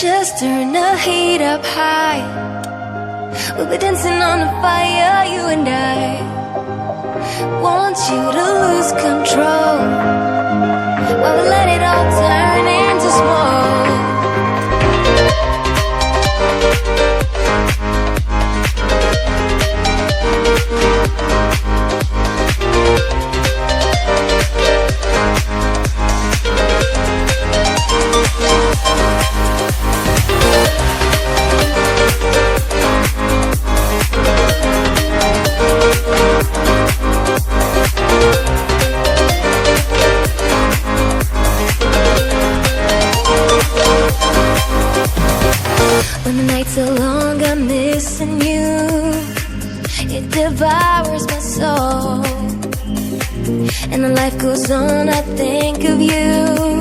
Just turn the heat up high. We'll be dancing on the fire, you and I. Want you to lose control while we let it all turn into smoke. When the nights are long, I'm missing you. It devours my soul. And the life goes on, I think of you.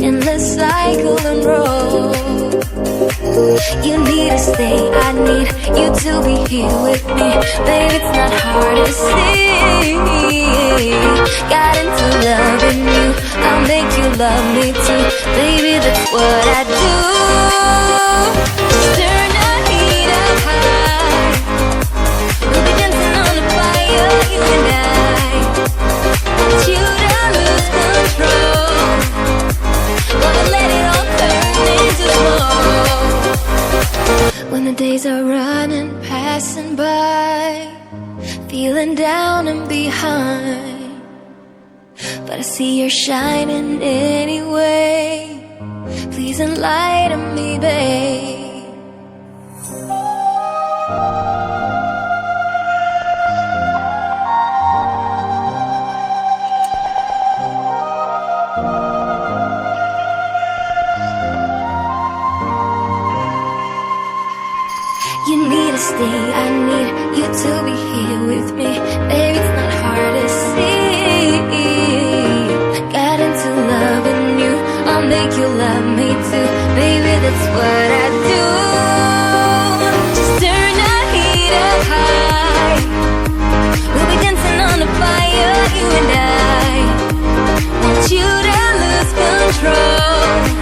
Endless cycle and roll. You need to stay, I need you to be here with me. Baby, it's not hard to see. Got into loving you, I'll make you love me too. Baby, that's what I do. Turn the heat up high. We'll be dancing on the fire, you and I. Want you to lose control while we let it all turn into smoke. When the days are running, passing by, feeling down and behind, but I see you're shining anyway. Please enlighten me, babe. You need to stay, I need you to be here with me. Baby, it's not hard to see. Got into loving you, I'll make you love me too. Baby, that's what I do. Just turn the heat up high. We'll be dancing on the fire, you and I. Want you to lose control